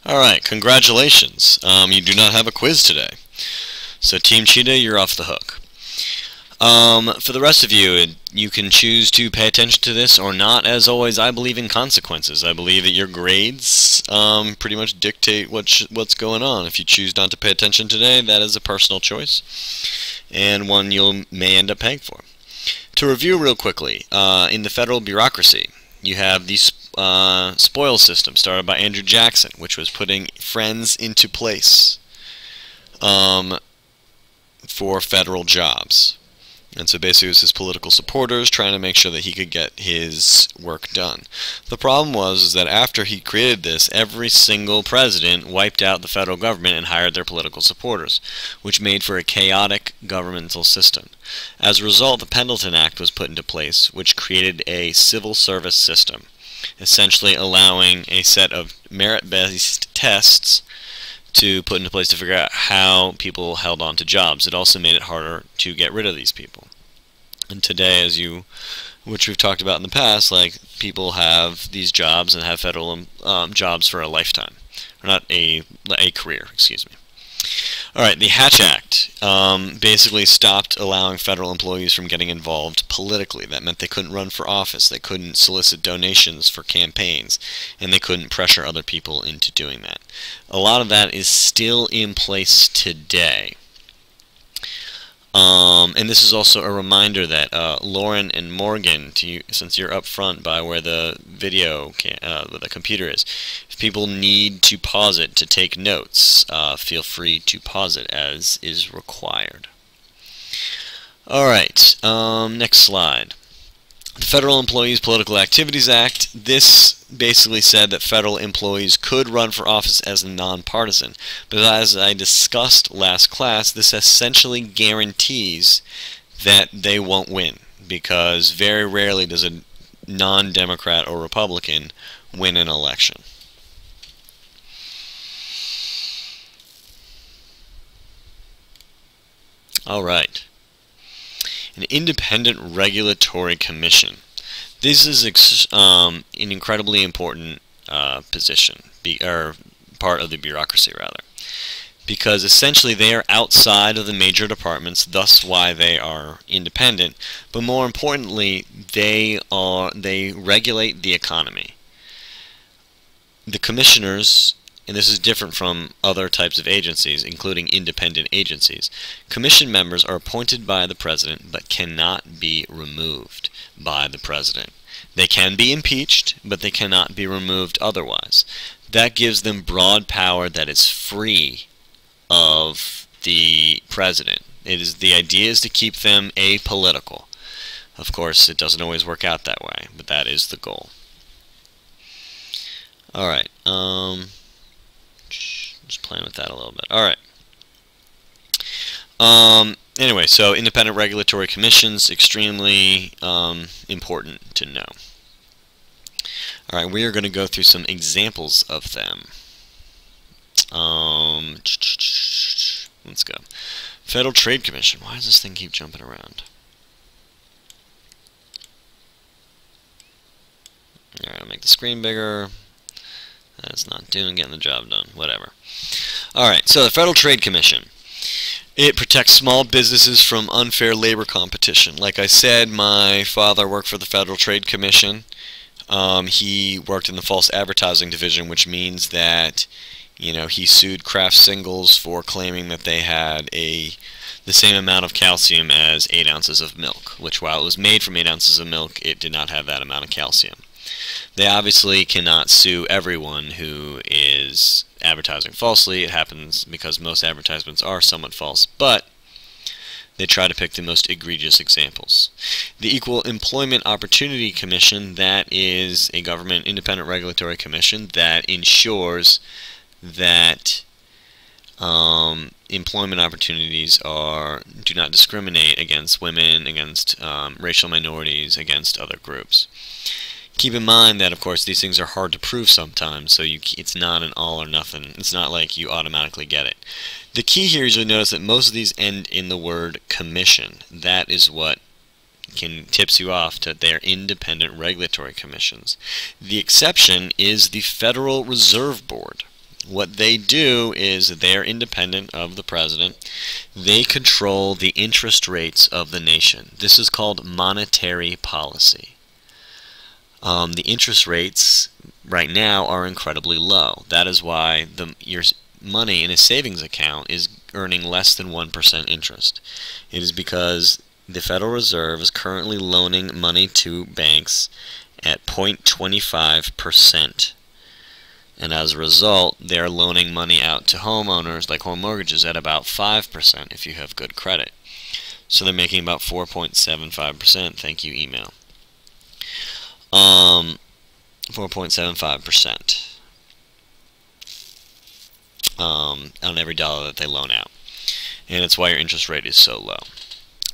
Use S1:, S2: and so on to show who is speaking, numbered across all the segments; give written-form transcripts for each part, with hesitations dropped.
S1: Alright, congratulations. You do not have a quiz today. So Team Cheetah, you're off the hook. For the rest of you, you can choose to pay attention to this or not. As always, I believe in consequences. I believe that your grades pretty much dictate what's going on. If you choose not to pay attention today, that is a personal choice, and one you may end up paying for. To review real quickly, in the federal bureaucracy, you have the spoil system started by Andrew Jackson, which was putting friends into place for federal jobs. And so basically it was his political supporters trying to make sure that he could get his work done. The problem was that after he created this, every single president wiped out the federal government and hired their political supporters, which made for a chaotic governmental system. As a result, the Pendleton Act was put into place, which created a civil service system, essentially allowing a set of merit-based tests to put into place to figure out how people held on to jobs. It also made it harder to get rid of these people. And today, which we've talked about in the past, like, people have these jobs and have federal jobs for a lifetime, or not a career, excuse me. Alright, the Hatch Act basically stopped allowing federal employees from getting involved politically. That meant they couldn't run for office, they couldn't solicit donations for campaigns, and they couldn't pressure other people into doing that. A lot of that is still in place today. And this is also a reminder that Lauren and Morgan, since you're up front by where the video, where the computer is, if people need to pause it to take notes, feel free to pause it as is required. Alright, next slide. The Federal Employees Political Activities Act, this basically said that federal employees could run for office as a nonpartisan. But as I discussed last class, this essentially guarantees that they won't win, because very rarely does a non-Democrat or Republican win an election. All right. An independent regulatory commission. This is an incredibly important position, or part of the bureaucracy rather, because essentially they are outside of the major departments, thus why they are independent. But more importantly, they regulate the economy. The commissioners, and this is different from other types of agencies, including independent agencies. Commission members are appointed by the president, but cannot be removed by the president. They can be impeached, but they cannot be removed otherwise. That gives them broad power that is free of the president. The idea is to keep them apolitical. Of course, it doesn't always work out that way, but that is the goal. Alright, just playing with that a little bit. Alright. Anyway, so independent regulatory commissions, extremely important to know. Alright, we are going to go through some examples of them. Let's go. Federal Trade Commission. Why does this thing keep jumping around? Alright, I'll make the screen bigger. That's not getting the job done. Whatever. Alright, so the Federal Trade Commission. It protects small businesses from unfair labor competition. Like I said, my father worked for the Federal Trade Commission. He worked in the false advertising division, which means that, he sued Kraft Singles for claiming that they had the same amount of calcium as 8 ounces of milk, which while it was made from 8 ounces of milk, it did not have that amount of calcium. They obviously cannot sue everyone who is advertising falsely. It happens because most advertisements are somewhat false, but they try to pick the most egregious examples. The Equal Employment Opportunity Commission, that is a government independent regulatory commission that ensures that employment opportunities do not discriminate against women, against racial minorities, against other groups. Keep in mind that, of course, these things are hard to prove sometimes, so it's not an all or nothing. It's not like you automatically get it. The key here is you'll notice that most of these end in the word commission. That is what tips you off to their independent regulatory commissions. The exception is the Federal Reserve Board. What they do is they're independent of the president. They control the interest rates of the nation. This is called monetary policy. The interest rates right now are incredibly low. That is why your money in a savings account is earning less than 1% interest. It is because the Federal Reserve is currently loaning money to banks at 0.25%. And as a result, they're loaning money out to homeowners, like home mortgages, at about 5% if you have good credit. So they're making about 4.75%. Thank you, email. 4.75% on every dollar that they loan out. And it's why your interest rate is so low.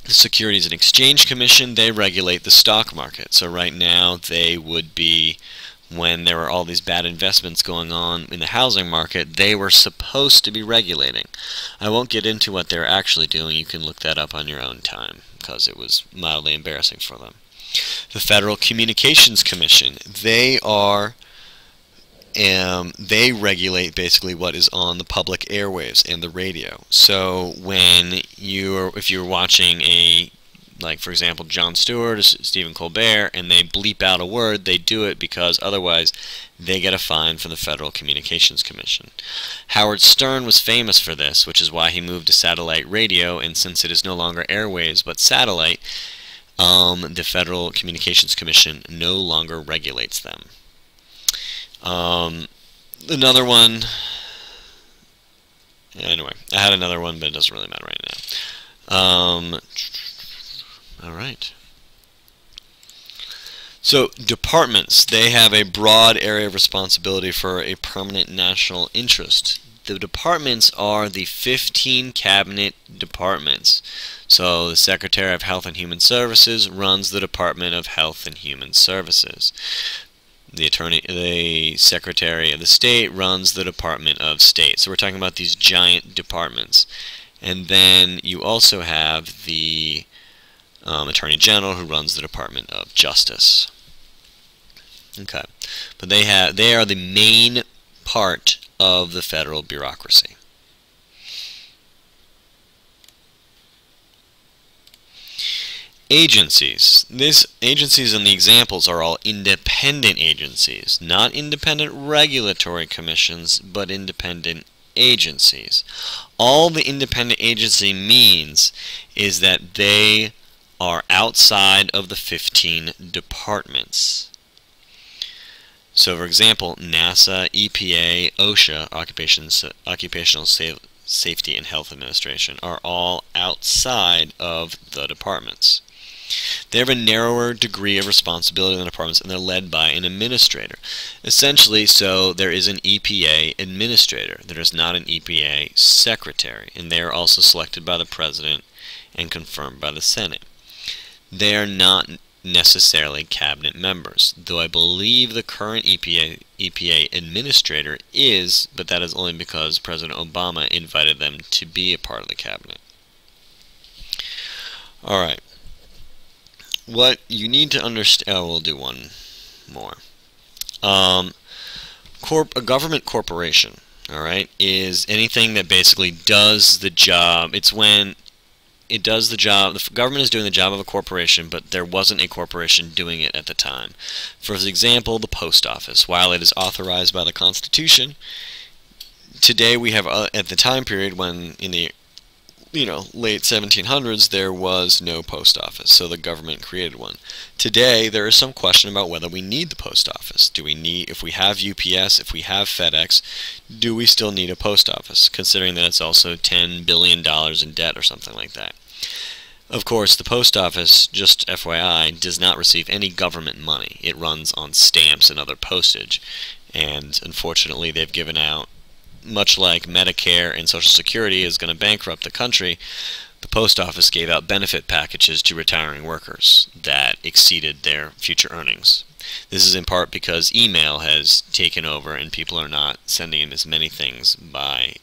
S1: The Securities and Exchange Commission, they regulate the stock market. So right now they would be, when there were all these bad investments going on in the housing market, they were supposed to be regulating. I won't get into what they're actually doing. You can look that up on your own time because it was mildly embarrassing for them. The Federal Communications Commission, they regulate basically what is on the public airwaves and the radio. So if you're watching like for example Jon Stewart or Stephen Colbert, and they bleep out a word, they do it because otherwise they get a fine from the Federal Communications Commission. Howard Stern was famous for this, which is why he moved to satellite radio, and since it is no longer airwaves but satellite, the Federal Communications Commission no longer regulates them. Another one, anyway, I had another one, but it doesn't really matter right now. Alright. So, departments, they have a broad area of responsibility for a permanent national interest. The departments are the 15 cabinet departments. So, the Secretary of Health and Human Services runs the Department of Health and Human Services. The Secretary of the State runs the Department of State. So we're talking about these giant departments. And then you also have the Attorney General, who runs the Department of Justice. Okay, but they are the main part of the federal bureaucracy. Agencies. These agencies and the examples are all independent agencies, not independent regulatory commissions, but independent agencies. All the independent agency means is that they are outside of the 15 departments. So, for example, NASA, EPA, OSHA, Occupational Safety and Health Administration, are all outside of the departments. They have a narrower degree of responsibility than the departments, and they're led by an administrator. Essentially, so there is an EPA administrator. There is not an EPA secretary, and they are also selected by the president and confirmed by the Senate. They are not necessarily cabinet members, though I believe the current EPA administrator is, but that is only because President Obama invited them to be a part of the cabinet. Alright. What you need to understand, we'll do one more. A government corporation, alright, is anything that basically does the job. It's when it does the job, the government is doing the job of a corporation, but there wasn't a corporation doing it at the time. For example, the post office. While it is authorized by the Constitution, today we have, at the time period when in the late 1700s, there was no post office, so the government created one. Today, there is some question about whether we need the post office. Do we need, if we have UPS, if we have FedEx, do we still need a post office, considering that it's also $10 billion in debt or something like that? Of course, the post office, just FYI, does not receive any government money. It runs on stamps and other postage, and unfortunately, they've given out, much like Medicare and Social Security is going to bankrupt the country, the post office gave out benefit packages to retiring workers that exceeded their future earnings. This is in part because email has taken over and people are not sending in as many things by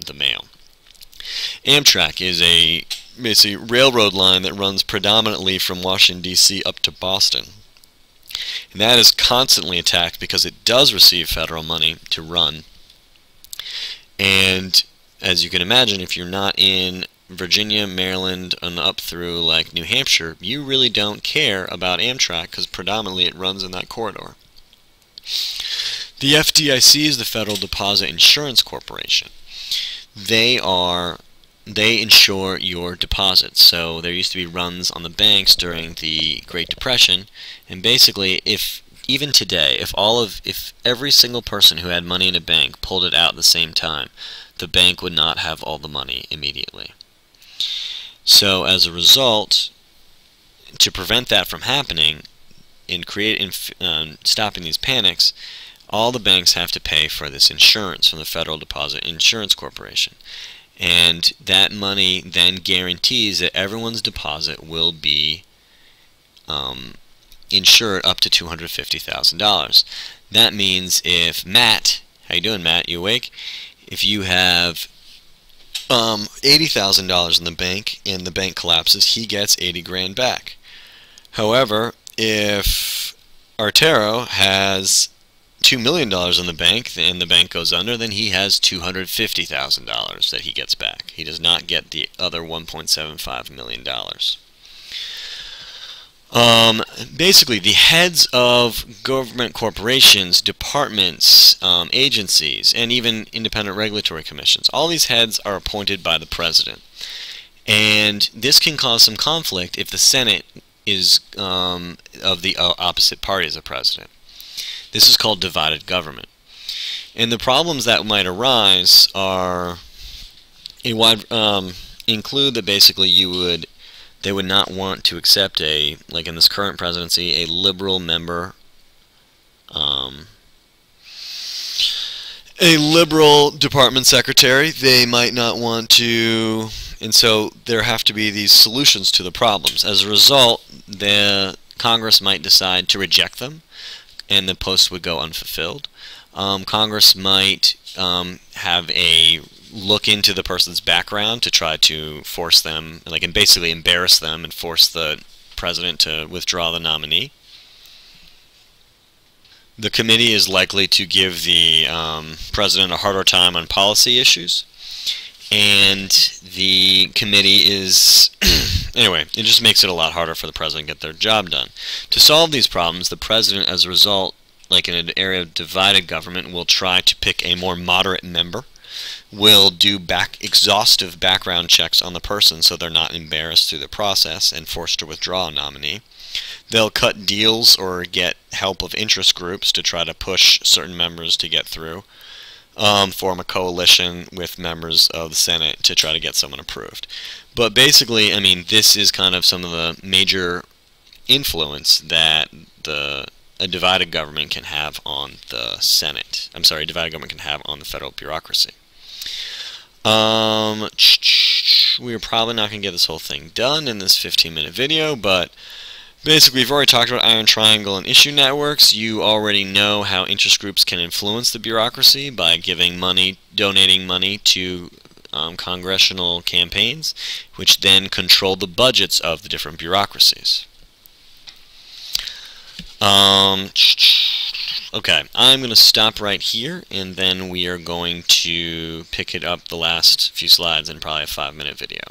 S1: the mail. Amtrak is a basically railroad line that runs predominantly from Washington, D.C. up to Boston. And that is constantly attacked because it does receive federal money to run, And as you can imagine, if you're not in Virginia, Maryland, and up through like New Hampshire, you really don't care about Amtrak because predominantly it runs in that corridor. The FDIC is the Federal Deposit Insurance Corporation. They insure your deposits. So there used to be runs on the banks during the Great Depression, and basically, even today, if every single person who had money in a bank pulled it out at the same time, the bank would not have all the money immediately. So as a result, to prevent that from happening and stopping these panics, all the banks have to pay for this insurance from the Federal Deposit Insurance Corporation. And that money then guarantees that everyone's deposit will be insured up to $250,000. That means if Matt, how you doing, Matt? You awake? If you have $80,000 in the bank and the bank collapses, he gets 80 grand back. However, if Artero has $2 million in the bank and the bank goes under, then he has $250,000 that he gets back. He does not get the other $1.75 million. Basically, the heads of government corporations, departments, agencies, and even independent regulatory commissions, all these heads are appointed by the president. And this can cause some conflict if the Senate is of the opposite party as a president. This is called divided government. And the problems that might arise are include that basically they would not want to accept like in this current presidency, a liberal member, a liberal department secretary. They might not want to, and so there have to be these solutions to the problems. As a result, the Congress might decide to reject them, and the post would go unfulfilled. Congress might have a look into the person's background to try to force them, and basically embarrass them and force the president to withdraw the nominee. The committee is likely to give the president a harder time on policy issues, and the committee is anyway, it just makes it a lot harder for the president to get their job done. To solve these problems, the president, as a result, like in an area of divided government, will try to pick a more moderate member, will do exhaustive background checks on the person so they're not embarrassed through the process and forced to withdraw a nominee. They'll cut deals or get help of interest groups to try to push certain members to get through. Form a coalition with members of the Senate to try to get someone approved. But basically, I mean, this is kind of some of the major influence that a divided government can have on the Senate. I'm sorry, a divided government can have on the federal bureaucracy. We're probably not going to get this whole thing done in this 15-minute video, but basically, we've already talked about iron triangle and issue networks. You already know how interest groups can influence the bureaucracy by giving money, donating money to congressional campaigns, which then control the budgets of the different bureaucracies. Okay, I'm going to stop right here, and then we are going to pick it up the last few slides in probably a 5-minute video.